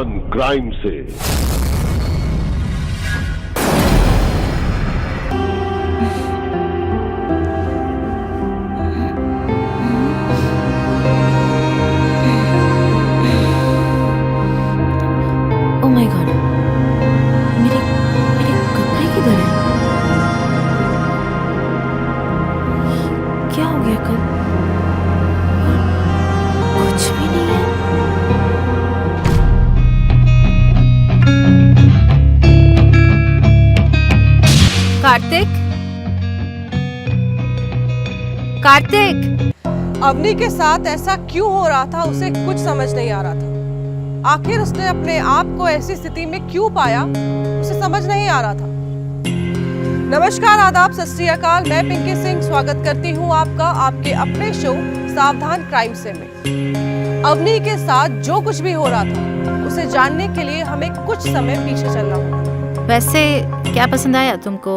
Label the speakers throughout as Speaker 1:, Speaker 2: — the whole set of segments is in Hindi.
Speaker 1: सावधान क्राइम से।
Speaker 2: ओह माय गॉड, मेरे मेरे कपड़े किधर हैं? क्या हो गया कल? कुछ भी नहीं है। कार्तिक, कार्तिक।
Speaker 3: अवनी के साथ ऐसा क्यों हो रहा था उसे कुछ समझ नहीं आ रहा था। आखिर उसने अपने आप को ऐसी स्थिति में क्यों पाया उसे समझ नहीं आ रहा था। नमस्कार, आदाब, सत श्री अकाल। मैं पिंकी सिंह स्वागत करती हूँ आपका आपके अपने शो सावधान क्राइम से में। अवनी के साथ जो कुछ भी हो रहा था उसे जानने के लिए हमें कुछ समय पीछे चलना होगा।
Speaker 2: वैसे क्या पसंद आया तुमको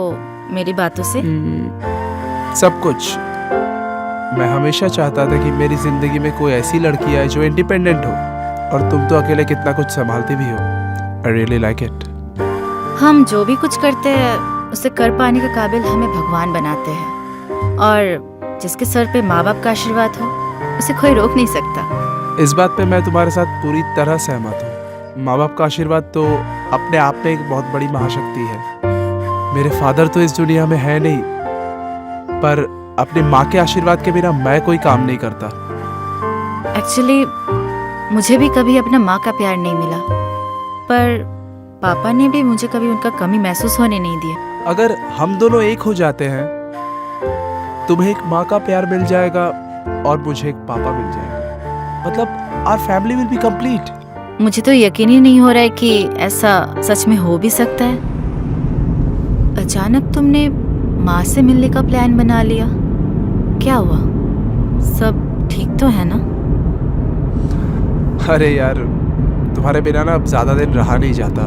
Speaker 2: मेरी बातों से?
Speaker 4: सब कुछ। मैं हमेशा चाहता था कि मेरी जिंदगी में कोई ऐसी लड़की आए जो इंडिपेंडेंट हो, और तुम तो अकेले कितना कुछ संभालती भी हो। I really like it.
Speaker 2: हम जो भी कुछ करते हैं उसे कर पाने के काबिल हमें भगवान बनाते हैं, और जिसके सर पे माँ बाप का आशीर्वाद हो उसे कोई रोक नहीं सकता।
Speaker 4: इस बात पे मैं तुम्हारे साथ पूरी तरह सहमत हूँ। माँ बाप का आशीर्वाद तो अपने आप में एक बहुत बड़ी महाशक्ति है। मेरे फादर तो इस दुनिया में है नहीं, पर अपनी माँ के आशीर्वाद के बिना मैं कोई काम नहीं करता।
Speaker 2: एक्चुअली मुझे भी कभी अपना माँ का प्यार नहीं मिला, पर पापा ने भी मुझे कभी उनका कमी महसूस होने नहीं दिया।
Speaker 4: अगर हम दोनों एक हो जाते हैं, तुम्हें एक माँ का प्यार मिल जाएगा और मुझे एक पापा मिल जाएगा, मतलब our family will be complete.
Speaker 2: मुझे तो यकीन ही नहीं हो रहा है कि ऐसा सच में हो भी सकता है। अचानक तुमने माँ से मिलने का प्लान बना लिया, क्या हुआ? सब ठीक तो है ना?
Speaker 4: अरे यार, तुम्हारे बिना ना अब ज्यादा दिन रहा नहीं जाता।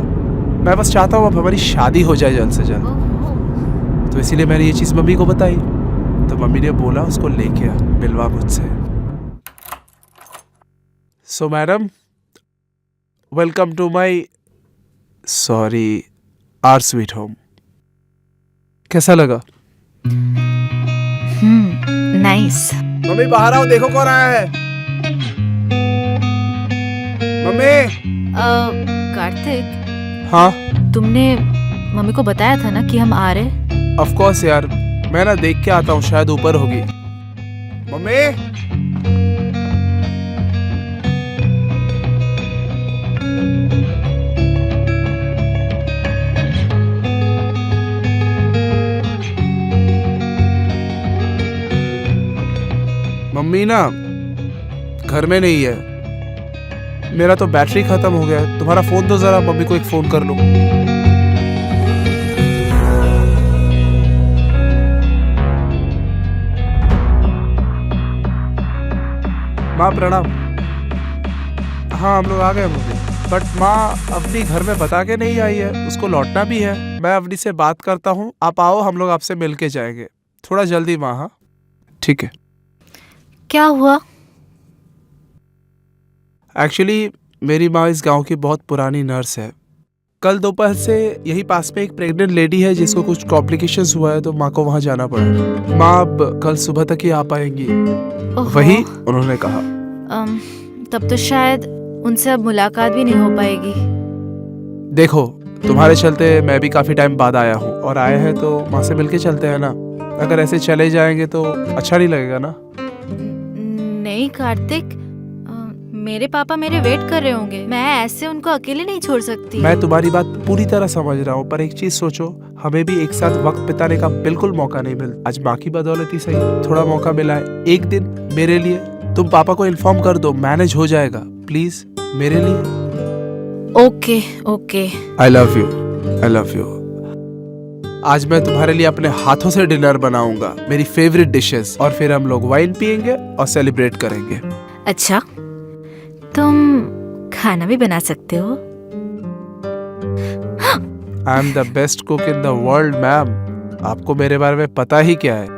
Speaker 4: मैं बस चाहता हूँ अब हमारी शादी हो जाए जल्द से जल्द। तो इसीलिए मैंने ये चीज़ मम्मी को बताई, तो मम्मी ने बोला उसको लेके आ, मिलवा मुझसे। So madam, welcome to my our sweet home. कैसा लगा?
Speaker 2: नाइस।
Speaker 4: मम्मी बाहर आओ, देखो कौन आया है। मम्मी।
Speaker 2: कार्तिक,
Speaker 4: हाँ?
Speaker 2: तुमने मम्मी को बताया था ना कि हम आ रहे?
Speaker 4: ऑफ कोर्स यार, मैं ना देख के आता हूँ, शायद ऊपर होगी। मम्मी। मम्मी ना घर में नहीं है। मेरा तो बैटरी खत्म हो गया है। तुम्हारा फोन दो जरा, मम्मी को एक फोन कर लूं। माँ प्रणाम। हाँ, हम लोग आ गए मम्मी, बट माँ अपनी घर में बता के नहीं आई है, उसको लौटना भी है। मैं अवनी से बात करता हूँ, आप आओ, हम लोग आपसे मिल के जाएंगे। थोड़ा जल्दी माँ। हाँ ठीक है।
Speaker 2: क्या हुआ?
Speaker 4: एक्चुअली मेरी माँ इस गांव की बहुत पुरानी नर्स है। कल दोपहर से यही पास में एक प्रेग्नेंट लेडी है जिसको कुछ कॉम्प्लिकेशंस हुआ है, तो माँ को वहाँ जाना पड़ा। माँ अब कल सुबह तक ही आ पाएंगी, वही उन्होंने कहा।
Speaker 2: तब तो शायद उनसे अब मुलाकात भी नहीं हो पाएगी।
Speaker 4: देखो, तुम्हारे चलते मैं भी काफी टाइम बाद आया हूँ, और आए हैं तो माँ से मिलके चलते हैं ना। अगर ऐसे चले जाएंगे तो अच्छा नहीं लगेगा ना।
Speaker 2: नहीं कार्तिक, मेरे पापा मेरे वेट कर रहे होंगे। मैं ऐसे उनको अकेले नहीं छोड़ सकती।
Speaker 4: मैं तुम्हारी बात पूरी तरह समझ रहा हूँ, पर एक चीज सोचो, हमें भी एक साथ वक्त बिताने का बिल्कुल मौका नहीं मिलता। आज माँ की बदौलत ही सही थोड़ा मौका मिला है। एक दिन मेरे लिए तुम पापा को इन्फॉर्म कर दो, मैनेज हो जाएगा। प्लीज मेरे लिए।
Speaker 2: Okay okay.
Speaker 4: I love you, I love you. आज मैं तुम्हारे लिए अपने हाथों से डिनर बनाऊंगा, मेरी फेवरेट डिशेस, और फिर हम लोग वाइन पियेंगे और सेलिब्रेट करेंगे।
Speaker 2: अच्छा, तुम खाना भी बना सकते हो?
Speaker 4: I am the best cook in the world ma'am. आपको मेरे बारे में पता ही क्या है?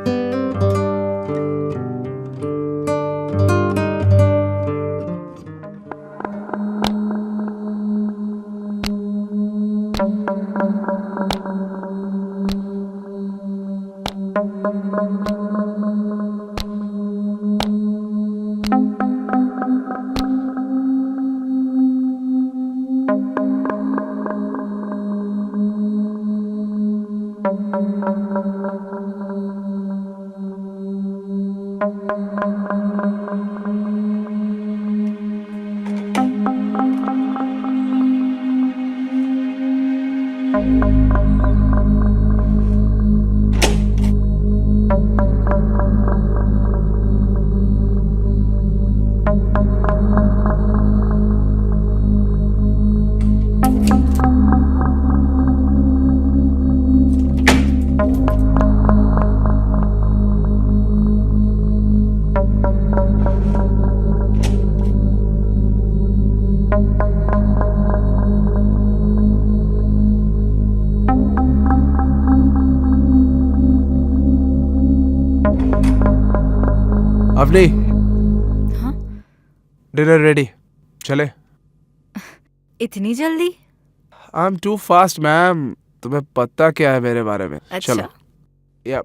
Speaker 4: अवनी,
Speaker 2: हाँ?
Speaker 4: डिनर रेडी, चले।
Speaker 2: इतनी जल्दी?
Speaker 4: I am too fast ma'am, तुम्हें पता क्या है मेरे बारे में।
Speaker 2: अच्छा।
Speaker 4: चलो। या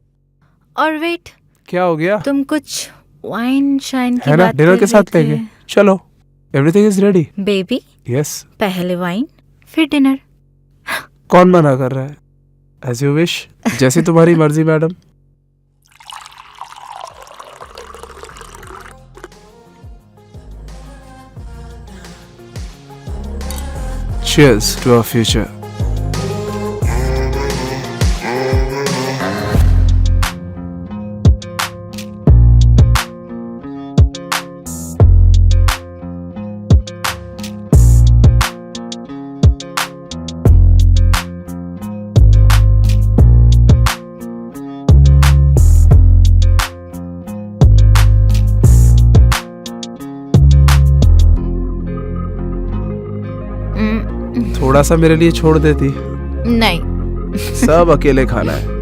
Speaker 2: और वेट,
Speaker 4: क्या हो गया?
Speaker 2: तुम कुछ वाइन शाइन की
Speaker 4: है ना,
Speaker 2: बात
Speaker 4: डिनर
Speaker 2: कर
Speaker 4: के साथ
Speaker 2: रहे थे।
Speaker 4: लेंगे। चलो, everything is ready.
Speaker 2: Baby,
Speaker 4: yes.
Speaker 2: पहले वाइन फिर डिनर।
Speaker 4: कौन मना कर रहा है? एज यू विश, जैसी तुम्हारी मर्जी madam. Cheers to our future. थोड़ा सा मेरे लिए छोड़ देती।
Speaker 2: नहीं।
Speaker 4: सब अकेले खाना है।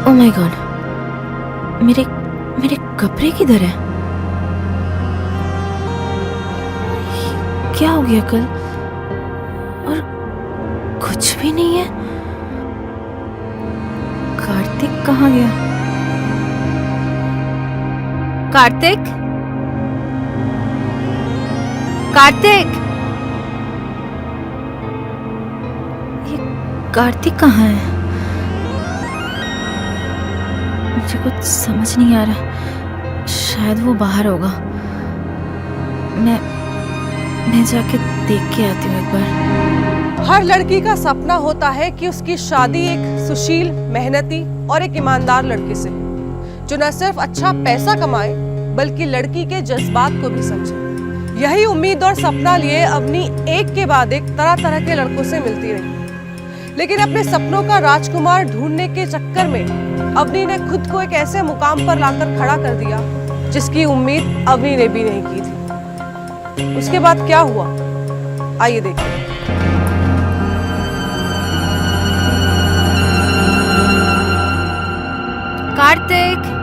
Speaker 2: ओह माय गॉड, मेरे मेरे कपड़े किधर है? क्या हो गया कल? और कुछ भी नहीं है। कार्तिक कहाँ गया? कार्तिक, कार्तिक, ये कार्तिक कहाँ है? मुझे कुछ समझ नहीं आ रहा। शायद वो बाहर होगा। मैं जाके देख के आती हूँ एक बार।
Speaker 3: हर लड़की का सपना होता है कि उसकी शादी एक सुशील, मेहनती और एक ईमानदार लड़के से, जो न सिर्फ अच्छा पैसा कमाए बल्कि लड़की के जज्बात को भी समझे। यही उम्मीद और सपना लिए अवनी एक के बाद एक तरह तरह के लड़कों से मिलती रही, लेकिन अपने सपनों का राजकुमार ढूंढने के चक्कर में अवनी ने खुद को एक ऐसे मुकाम पर लाकर खड़ा कर दिया जिसकी उम्मीद अवनी ने भी नहीं की थी। उसके बाद क्या हुआ, आइए देखिए।
Speaker 2: कार्तिक,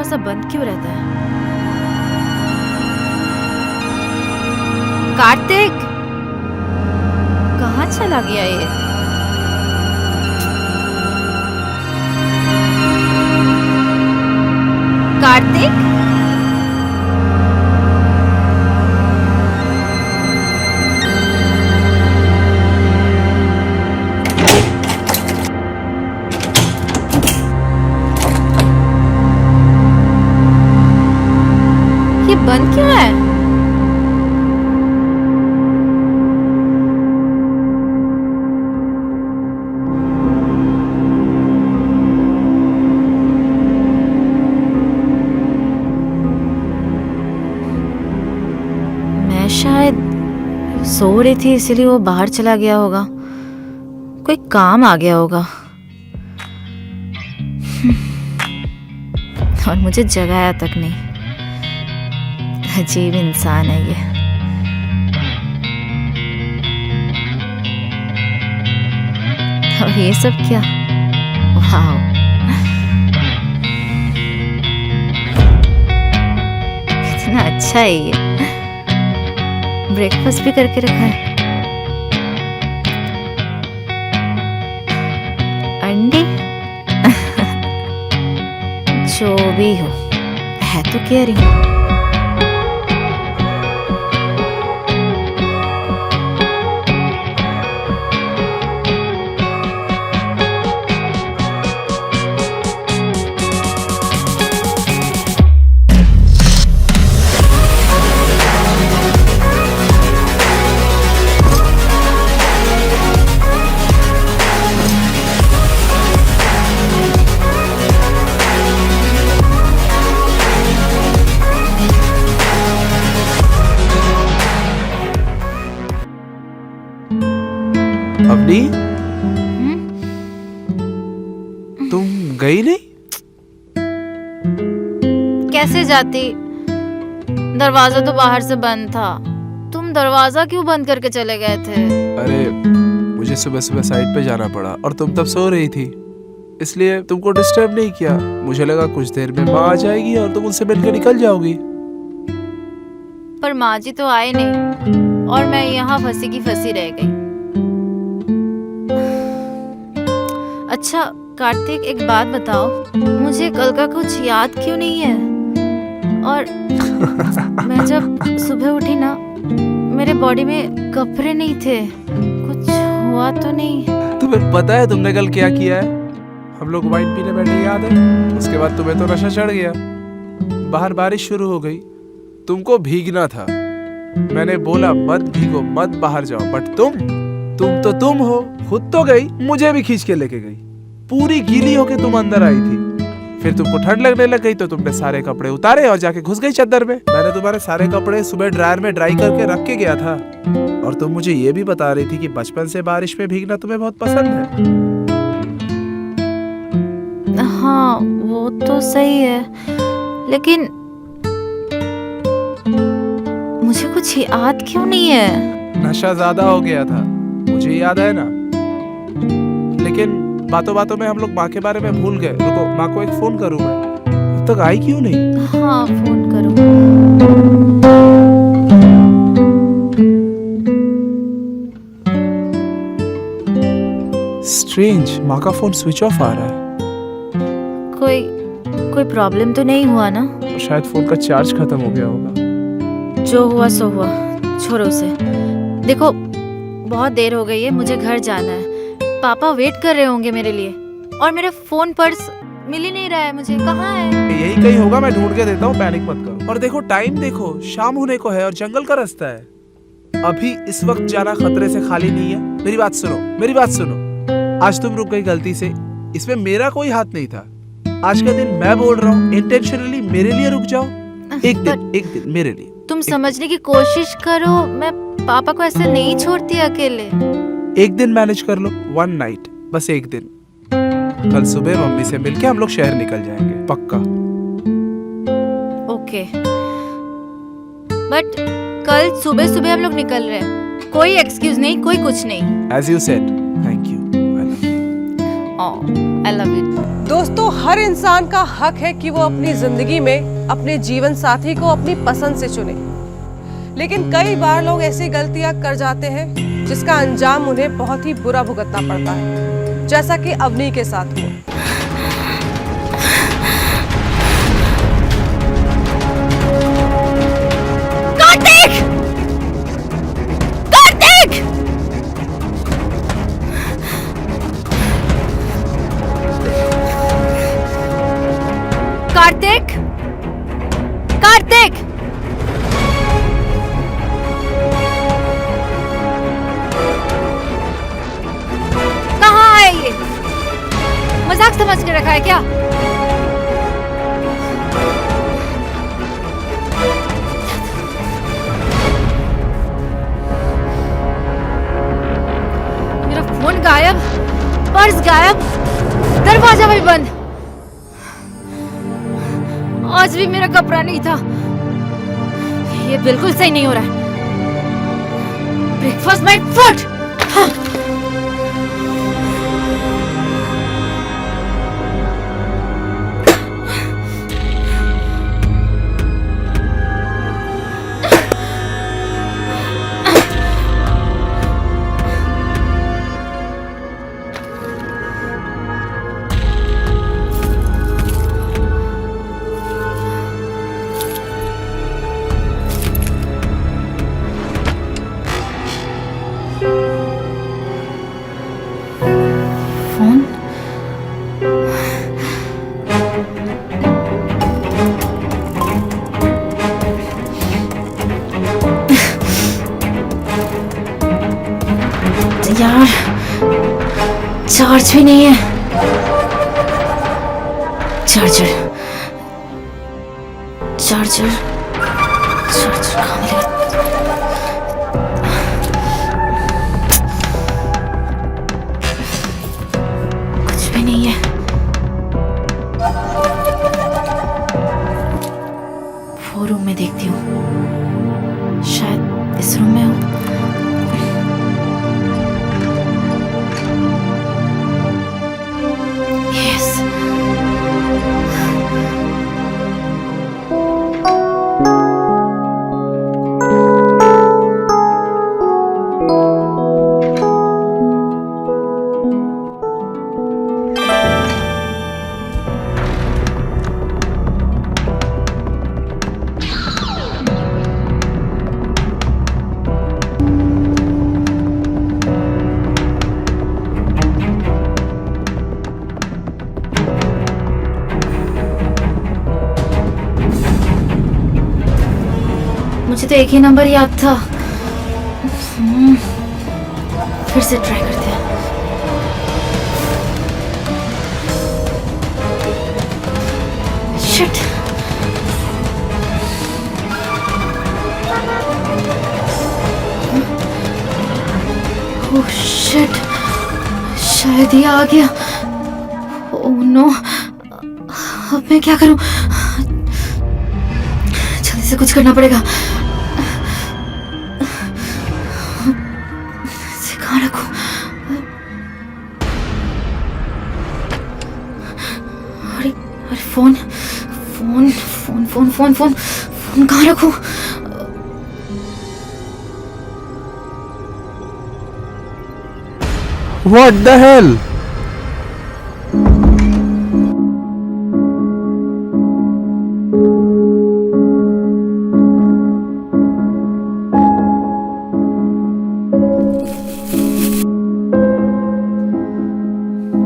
Speaker 2: दरवाजा बंद क्यों रहता है? कार्तिक, कहाँ चला गया ये? कार्तिक, ये बंद क्यों है? मैं शायद सो रही थी इसीलिए वो बाहर चला गया होगा। कोई काम आ गया होगा और मुझे जगाया तक नहीं। अजीब इंसान है ये। और ये सब क्या? वाह, कितना अच्छा है ये। ब्रेकफास्ट भी करके रखा है। अंडे जो भी हो, है तो केयरिंग।
Speaker 4: अवनी, तुम गई नहीं?
Speaker 2: कैसे जाती? दरवाजा तो बाहर से बंद था। तुम दरवाजा क्यों बंद करके चले गए थे?
Speaker 4: अरे मुझे सुबह सुबह साइट पे जाना पड़ा और तुम तब सो रही थी, इसलिए तुमको डिस्टर्ब नहीं किया। मुझे लगा कुछ देर में माँ आ जाएगी और तुम उनसे मिलकर निकल जाओगी।
Speaker 2: पर माँ जी तो आए नहीं और मैं यहाँ फंसी की फंसी रह गई। अच्छा कार्तिक, एक बात बताओ, मुझे कल का कुछ याद क्यों नहीं है? और मैं जब सुबह उठी ना, मेरे बॉडी में कपड़े नहीं थे। कुछ हुआ तो नहीं?
Speaker 4: तुम्हें पता है तुमने कल क्या किया है? हम लोग वाइन पीने बैठे, याद है? उसके बाद तुम्हें तो नशा चढ़ गया। बाहर बारिश शुरू हो गई, तुमको भीगना था। मैंने बोला मत भीगो, मत बाहर जाओ, बट तुम तो तुम हो, खुद तो गई, मुझे भी खींच के लेके गई। पूरी गीली होके तुम अंदर आई थी। फिर तुमको ठंड लगने लग गई तो तुमने सारे कपड़े उतारे और जाके घुस गई चादर में। मैंने तुम्हारे सारे कपड़े सुबह ड्रायर में ड्राई करके रख के गया था। और तुम मुझे ये भी बता रही थी कि बचपन से बारिश में भीगना तुम्हें बहुत पसंद है।
Speaker 2: हाँ वो तो सही है, लेकिन मुझे कुछ याद क्यों नहीं है?
Speaker 4: नशा ज्यादा हो गया था, मुझे याद है ना। लेकिन बातों बातों में हम लोग माँ के बारे में भूल गए। रुको, माँ को एक फोन करूँ मैं। अब तक आई क्यों नहीं?
Speaker 2: हाँ फोन करो।
Speaker 4: स्ट्रेंज, माँ का फोन स्विच ऑफ आ रहा है।
Speaker 2: कोई प्रॉब्लम तो नहीं हुआ ना?
Speaker 4: शायद फोन का चार्ज खत्म हो गया होगा।
Speaker 2: जो हुआ सो हुआ, छोड़ो उसे। देखो बहुत देर हो गई है, मुझे घर जाना है। पापा वेट कर रहे होंगे मेरे लिए, और मेरा फोन पर्स मिल ही नहीं रहा है मुझे। कहाँ है?
Speaker 4: यही कहीं होगा, मैं ढूंढ के देता हूँ, पैनिक मत करो। और देखो टाइम देखो, शाम होने को है और जंगल का रास्ता है। अभी इस वक्त जाना खतरे से खाली नहीं है। मेरी बात सुनो, मेरी बात सुनो। आज तुम रुक गई गलती से, इसमें मेरा कोई हाथ नहीं था। आज का दिन मैं बोल रहा हूँ, इंटेंशनली मेरे लिए रुक जाओ। एक दिन मेरे लिए।
Speaker 2: तुम समझने की कोशिश करो, मैं पापा को ऐसे नहीं छोड़ती अकेले।
Speaker 4: एक दिन मैनेज कर लो, वन नाइट, बस एक दिन। कल सुबह मम्मी से मिलके हम लोग शहर निकल जाएंगे, पक्का।
Speaker 2: ओके, बट कल सुबह सुबह हम लोग निकल रहे हैं। कोई एक्सक्यूज नहीं, कोई कुछ नहीं।
Speaker 4: As you said, thank you. I love you.
Speaker 2: I love you.
Speaker 3: दोस्तों, हर इंसान का हक है कि वो अपनी जिंदगी में अपने जीवन साथी को अपनी पसंद से चुने, लेकिन कई बार लोग ऐसी गलतियां कर जाते हैं जिसका अंजाम उन्हें बहुत ही बुरा भुगतना पड़ता है, जैसा कि अवनी के साथ हुआ।
Speaker 2: कार्तिक! कार्तिक! कार्तिक! कार्तिक! कहाँ है ये? मजाक समझ के रखा है क्या? मेरा फोन गायब, पर्स गायब, दरवाजा भी बंद। आज भी मेरा कपड़ा नहीं था। ये बिल्कुल सही नहीं हो रहा है। Breakfast my food. फोन यार, चार्ज भी नहीं है। चार्जर चार्जर चार्जर कहाँ मिलेगा? कुछ भी नहीं है। वो रूम में देखती हूँ, शायद इस रूम में हो। यस, मुझे तो एक ही नंबर याद था। फिर से ट्राई करते हैं। शिट, ओह शिट, शायद ये आ गया। ओह नो, अब मैं क्या करूं? जल्दी से कुछ करना पड़ेगा। कहाँ रखूं? अरे अरे phone phone phone phone phone phone phone कहाँ रखूं?
Speaker 4: What the hell?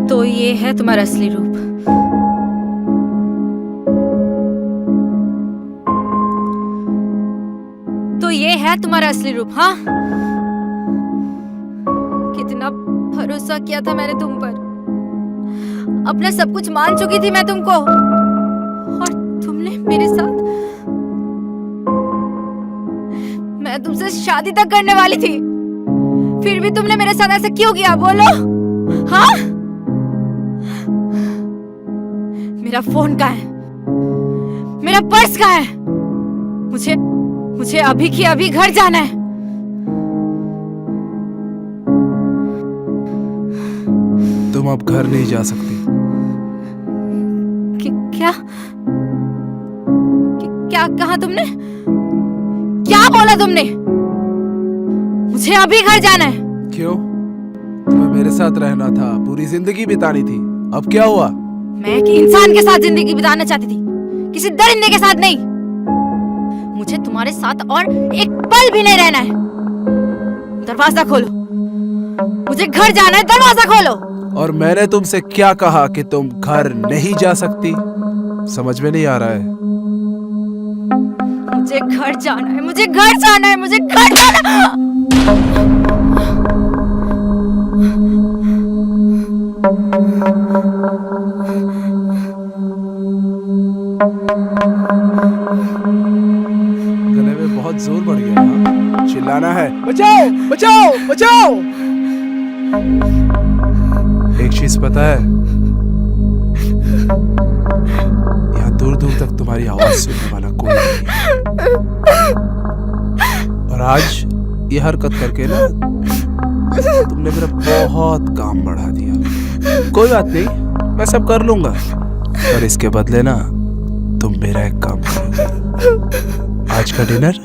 Speaker 2: तो ये है तुम्हारा असली रूप। तो ये है तुम्हारा असली रूप, हाँ? कितना भरोसा किया था मैंने तुम पर। अपना सब कुछ मान चुकी थी मैं तुमको, और तुमने मेरे साथ, मैं तुमसे शादी तक करने वाली थी, फिर भी तुमने मेरे साथ ऐसा क्यों किया? बोलो, हाँ? मेरा फोन कहाँ है? मेरा पर्स कहाँ है? मुझे अभी की अभी घर जाना है।
Speaker 4: तुम अब घर नहीं जा सकती।
Speaker 2: क्या क्या कहा तुमने? क्या बोला तुमने? मुझे अभी घर जाना है।
Speaker 4: क्यों? तुम्हें मेरे साथ रहना था, पूरी जिंदगी बितानी थी। अब क्या हुआ?
Speaker 2: मैं एक इंसान के साथ जिंदगी बिताना चाहती थी, किसी दरिंदे के साथ नहीं। मुझे तुम्हारे साथ और एक पल भी नहीं रहना है। दरवाजा खोलो, मुझे घर जाना है। दरवाजा खोलो।
Speaker 4: और मैंने तुमसे क्या कहा कि तुम घर नहीं जा सकती? समझ में नहीं आ रहा है।
Speaker 2: मुझे घर जाना है, मुझे घर जाना है, मुझे घर जाना।
Speaker 4: गले में बहुत जोर बढ़ गया। हाँ? चिल्लाना है, बचाओ बचाओ बचाओ। एक चीज पता है, यहाँ दूर दूर तक तुम्हारी आवाज सुनने वाला कोई नहीं है। और आज ये हरकत करके ना तुमने मेरा बहुत काम बढ़ा दिया। कोई बात नहीं, मैं सब कर लूंगा, पर इसके बदले ना तुम मेरा एक काम करोगे। आज का डिनर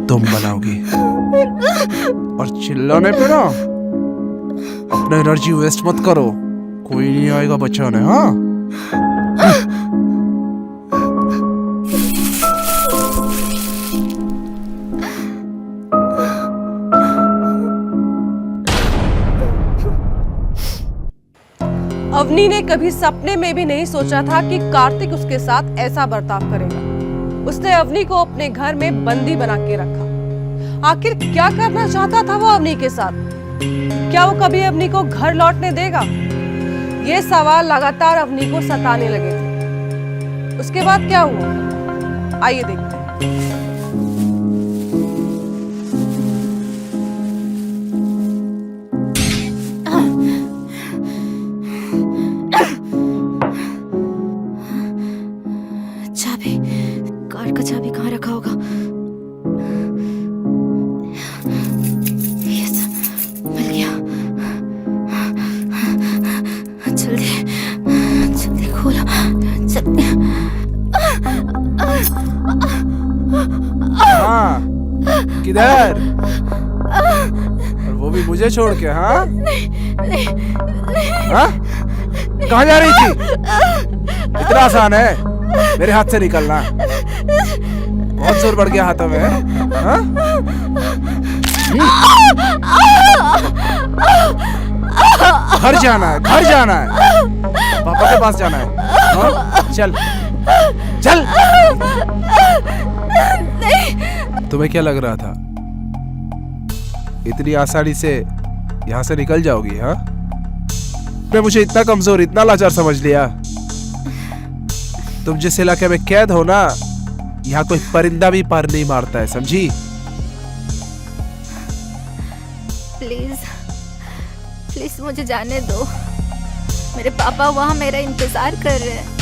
Speaker 4: तुम बनाओगी। और चिल्लाने पे ना अपना एनर्जी वेस्ट मत करो, कोई नहीं आएगा बचाने। हाँ,
Speaker 3: अवनी ने कभी सपने में भी नहीं सोचा था कि कार्तिक उसके साथ ऐसा बर्ताव करेगा। उसने अवनी को अपने घर में बंदी बना के रखा। आखिर क्या करना चाहता था वो अवनी के साथ? क्या वो कभी अवनी को घर लौटने देगा? ये सवाल लगातार अवनी को सताने लगे थे। उसके बाद क्या हुआ, आइए देखते हैं।
Speaker 2: चाबी, कार का चाबी कहाँ रखा होगा? यस, मिल गया। जल्दी जल्दी खोलो, जल्दी।
Speaker 4: हाँ, किधर? और वो भी मुझे छोड़ के? हाँ, हाँ? कहाँ जा रही थी? इतना आसान है मेरे हाथ से निकलना? बहुत जोर बढ़ गया हाथों में। हाँ? घर जाना है, घर जाना है, पापा के पास जाना है। हाँ? चल चल। तुम्हें क्या लग रहा था इतनी आसानी से यहाँ से निकल जाओगी? हाँ, मैं मुझे इतना कमजोर, इतना लाचार समझ लिया? तुम जिस इलाके में कैद हो ना, यहाँ कोई परिंदा भी पर नहीं मारता है, समझी?
Speaker 2: प्लीज प्लीज मुझे जाने दो। मेरे पापा वहाँ मेरा इंतजार कर रहे हैं।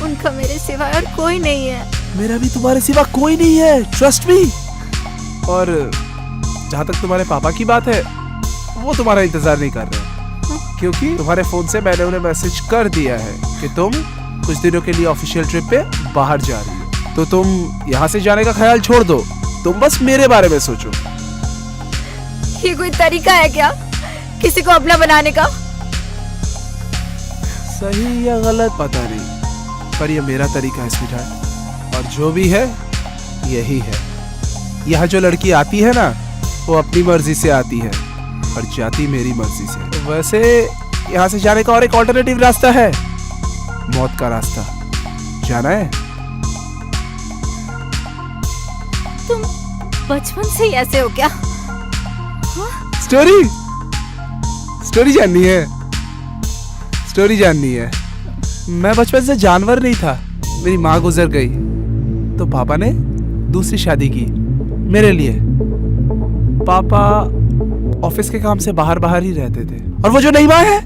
Speaker 2: उनका मेरे सिवा और कोई नहीं है।
Speaker 4: मेरा भी तुम्हारे सिवा कोई नहीं है, ट्रस्ट मी। और जहाँ तक तुम्हारे पापा की बात है, वो तुम्हारा इंतजार नहीं कर रहे, क्योंकि तुम्हारे फोन से मैंने उन्हें मैसेज कर दिया है कि तुम कुछ दिनों के लिए ऑफिशियल ट्रिप पे बाहर जा रही हो। तो तुम यहाँ से जाने का ख्याल छोड़ दो, तुम बस मेरे बारे में सोचो।
Speaker 2: ये कोई तरीका है क्या किसी को अपना बनाने का?
Speaker 4: सही या गलत पता नहीं, पर ये मेरा तरीका है स्वीटहार्ट। और जो भी है यही है। यहाँ जो लड़की आती है ना, वो अपनी मर्जी से आती है और जाती मेरी मर्जी से। वैसे यहाँ से जाने का और एक ऑल्टरनेटिव रास्ता है, मौत का रास्ता। जाना है?
Speaker 2: तुम बचपन से ही ऐसे हो क्या?
Speaker 4: स्टोरी स्टोरी जाननी है? स्टोरी जाननी है? मैं बचपन से जानवर नहीं था। मेरी माँ गुजर गई तो पापा ने दूसरी शादी की मेरे लिए। पापा ऑफिस के काम से बाहर बाहर ही रहते थे, और वो जो नई माँ है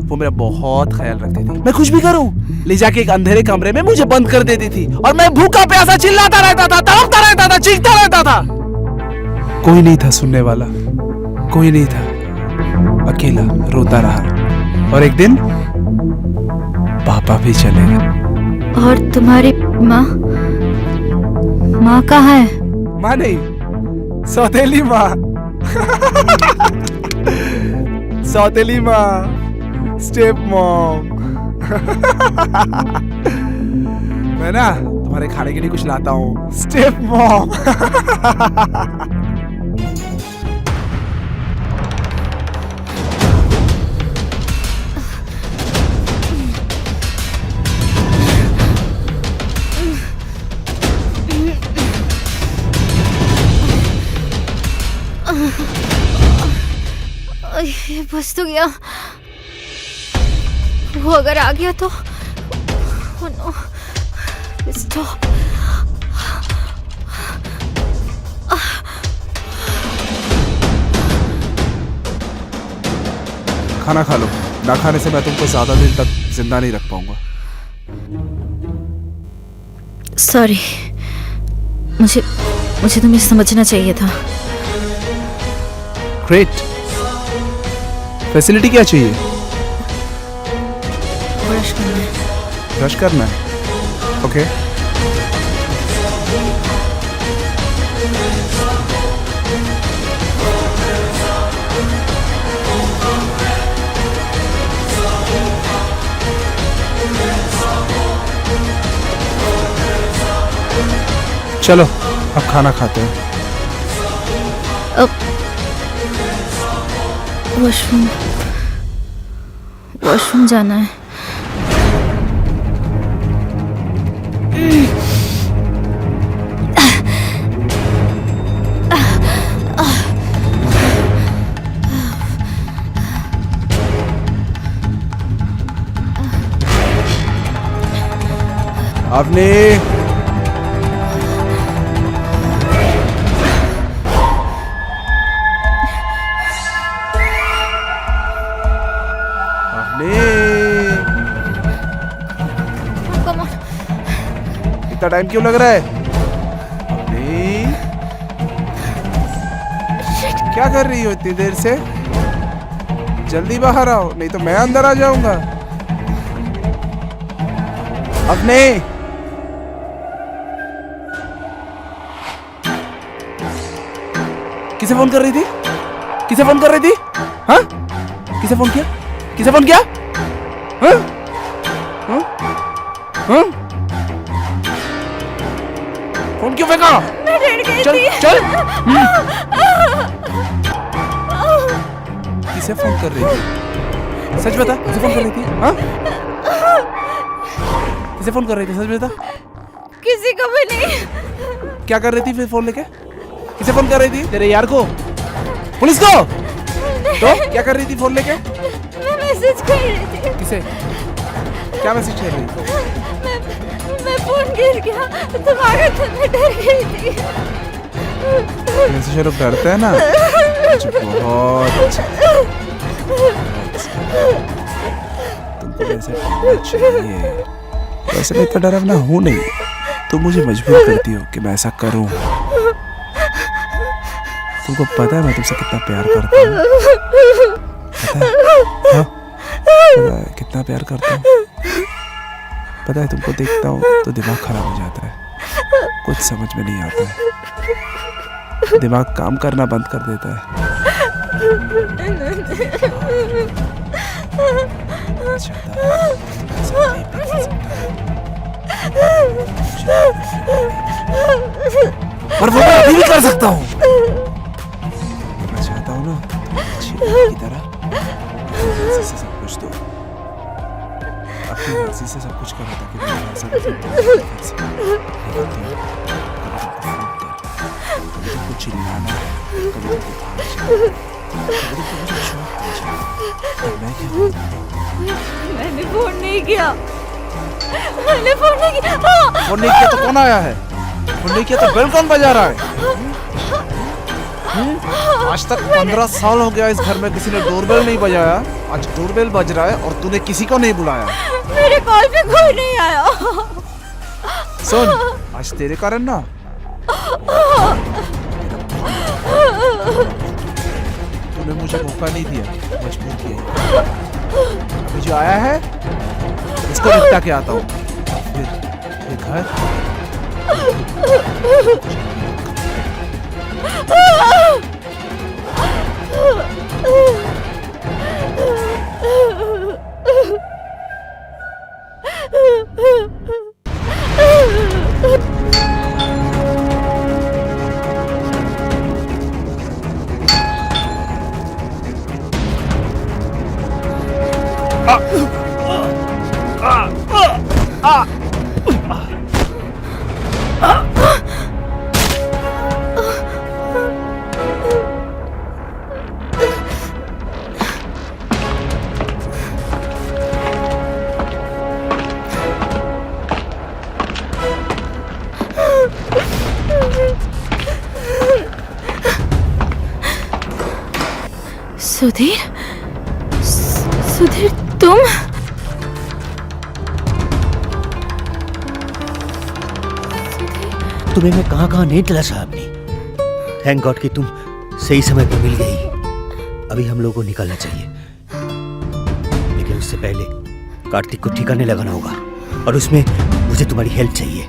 Speaker 4: वो मेरा बहुत ख्याल रखती थी। मैं कुछ भी करूं, ले जाके एक अंधेरे कमरे में मुझे बंद कर देती थी, और मैं भूखा प्यासा चिल्लाता रहता था, तड़पता रहता था, चीखता रहता था। कोई नहीं था सुनने वाला, कोई नहीं था। अकेला रोता रहा। और एक दिन पापा भी चले गए।
Speaker 2: और तुम्हारी माँ? माँ कहाँ है?
Speaker 4: माँ नहीं, सौतेली माँ। सौतेली माँ, स्टेप मॉम। मैं ना तुम्हारे खाने के लिए कुछ लाता हूँ, स्टेप मॉम।
Speaker 2: ये बस तो गया। वो अगर आ गया तो oh no, stop।
Speaker 4: खाना खा लो, ना खाने से मैं तुमको ज्यादा दिन तक जिंदा नहीं रख पाऊंगा।
Speaker 2: सॉरी, मुझे तुम्हें समझना चाहिए था।
Speaker 4: ग्रेट। फैसिलिटी क्या चाहिए?
Speaker 2: ब्रश करना है।
Speaker 4: ब्रश करना है? ओके। चलो अब खाना खाते हैं।
Speaker 2: अब वॉशरूम जाना है।
Speaker 4: आपने इतना टाइम क्यों लग रहा है? क्या कर रही हो इतनी देर से? जल्दी बाहर आओ, नहीं तो मैं अंदर आ जाऊंगा। अपने किसे फोन कर रही थी? किसे फोन कर रही थी? हाँ? किसे फोन किया? किसे फोन किया? हाँ? हाँ? हाँ? फोन क्यों फेंका?
Speaker 2: मैं डर गई
Speaker 4: चल
Speaker 2: थी।
Speaker 4: चल। किसे फोन कर रही थी? सच बता, किसे फोन कर रही थी? हाँ? किसे फोन कर रही थी? सच बता।
Speaker 2: किसी को भी नहीं।
Speaker 4: क्या कर रही थी फिर फोन लेके? किसे फोन कर रही थी? तेरे यार को? पुलिस को? तो क्या कर रही थी फोन लेके?
Speaker 2: मैं मैसेज कर रही थी।
Speaker 4: किसे? क्या मैसेज कर रही थी?
Speaker 2: मैं फोन गिर गया, तुम्हारे तो मैं डर गई थी।
Speaker 4: ऐसे लोग डरते हैं ना, बहुत। तुमको वैसे डरना चाहिए। वैसे मैं इतना डरावना हूँ नहीं, तुम मुझे मजबूर करती हो कि मैं ऐसा करूँ। तुमको पता है मैं तुमसे कितना प्यार करता हूँ? पता है? हाँ? पता है कितना प्यार करता हूँ? पता है तुमको देखता हूँ तो दिमाग खराब हो जाता है, कुछ समझ में नहीं आता है, दिमाग काम करना बंद कर देता है। और वो मैं अभी भी कर सकता हूँ। मैं चाहता हूँ ना तुम अच्छी लड़की की तरह मर्जी से सब कुछ दो, अपनी मर्जी से सब कुछ करो ताकि मैं ऐसा कभी तुमको चिल्लाना है, कभी तुमको बाहर जाना, कभी तुमको मुझे शौक पहुंचाना। मैं क्या बोलूं?
Speaker 2: मैंने फोन नहीं किया। मैंने फोन नहीं किया।
Speaker 4: फोन नहीं किया तो कौन आया है? फोन नहीं किया तो बेल कौन बजा रहा है? आज तक 15 साल हो गया इस घर में किसी ने डोरबेल नहीं बजाया, आज डोरबेल बज रहा है और तूने किसी को नहीं बुलाया।
Speaker 2: मेरे कॉल पे कोई नहीं आया।
Speaker 4: सुन, आज तेरे कारण ना तूने मुझे मौका नहीं दिया, मजबूर किया। अभी जो आया है इसको निपटा के आता हूँ। फिर घर
Speaker 2: सुधीर, सुधीर तुम?
Speaker 1: तुम्हें मैं कहाँ नहीं तलाशा आपने। थैंक गॉड कि तुम सही समय पर मिल गई। अभी हम लोगों को निकलना चाहिए, लेकिन उससे पहले कार्तिक को ठिकाने लगाना होगा और उसमें मुझे तुम्हारी हेल्प चाहिए।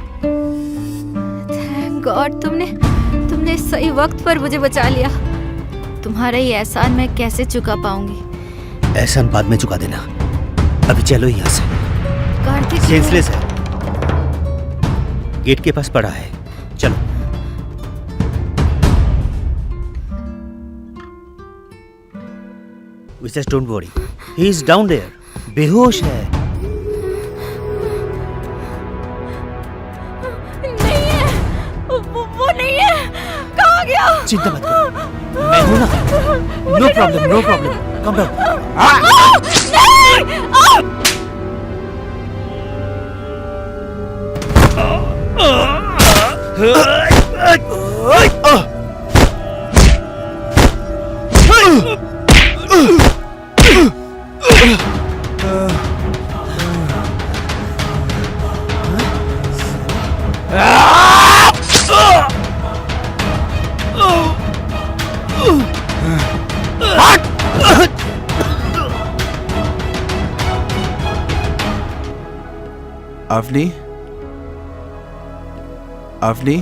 Speaker 2: थैंक गॉड तुमने सही वक्त पर मुझे बचा लिया। तुम्हारा ये एहसान मैं कैसे चुका पाऊंगी?
Speaker 1: एहसान बाद में चुका देना, अभी चलो यहाँ से।
Speaker 2: कार्तिक
Speaker 1: सेंसलेस है, गेट के पास पड़ा है, चलो। Vishesh don't worry, he is down there, बेहोश है।
Speaker 2: नहीं है, वो नहीं है। कहाँ गया?
Speaker 1: चिंता मत करो, मैं हूं ना। No problem, no problem, come down.
Speaker 4: Avni, Avni,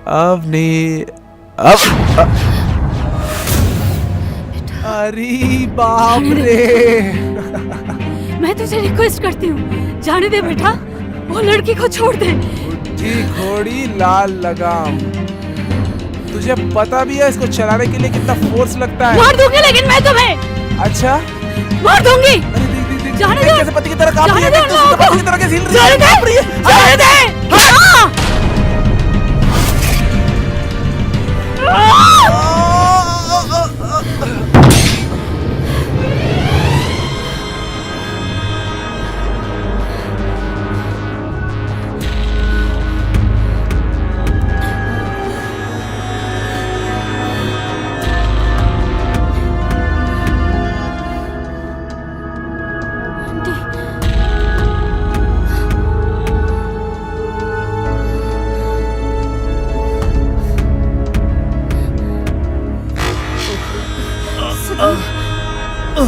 Speaker 4: Avni, अरे बाप रे।
Speaker 2: मैं तुझे रिक्वेस्ट करती हूँ, जाने दे बेटा, वो लड़की को छोड़ दे।
Speaker 4: बुढ़ी घोड़ी लाल लगाम। तुझे पता भी है इसको चलाने के लिए कितना फोर्स लगता है?
Speaker 2: मार दूंगी लेकिन मैं तुम्हें।
Speaker 4: अच्छा,
Speaker 2: मार दूंगी।
Speaker 4: जाने दे। कैसे पति की तरह कांप रही है?
Speaker 2: जाने दे उन लोगों को।
Speaker 4: पति की तरह कैसे हिल रही है?
Speaker 2: जाने दे।
Speaker 4: कांप रही है।
Speaker 2: जाने दे। हाँ।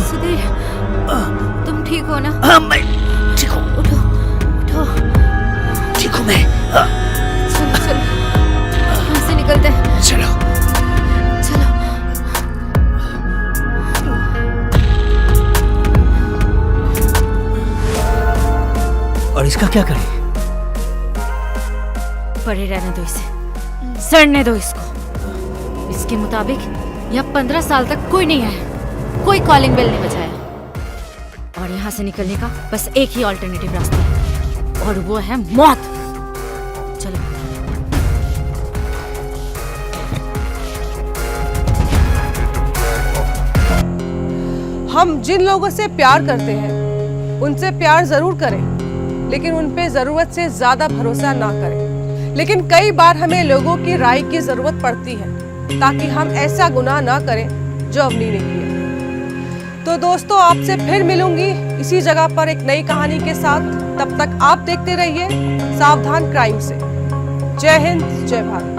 Speaker 2: सुधीर, तुम ठीक हो ना?
Speaker 1: हाँ, मैं ठीक हूँ।
Speaker 2: उठो, उठो।
Speaker 1: ठीक हूँ मैं।
Speaker 2: चलो चलो, यहाँ से निकलते हैं।
Speaker 1: चलो।
Speaker 2: चलो।
Speaker 1: और इसका क्या करें?
Speaker 2: पड़े रहने दो इसे, सड़ने दो इसको। इसके मुताबिक यहाँ 15 साल तक कोई नहीं आया, कोई कॉलिंग बेल नहीं बजाया, और यहाँ से निकलने का बस एक ही ऑल्टरनेटिव रास्ता है, और वो है मौत। चलो।
Speaker 3: हम जिन लोगों से प्यार करते हैं उनसे प्यार जरूर करें, लेकिन उन पे जरूरत से ज्यादा भरोसा ना करें। लेकिन कई बार हमें लोगों की राय की जरूरत पड़ती है ताकि हम ऐसा गुनाह ना करें जो अवनी ने किया। तो दोस्तों, आपसे फिर मिलूंगी इसी जगह पर एक नई कहानी के साथ। तब तक आप देखते रहिए सावधान क्राइम से। जय हिंद, जय भारत।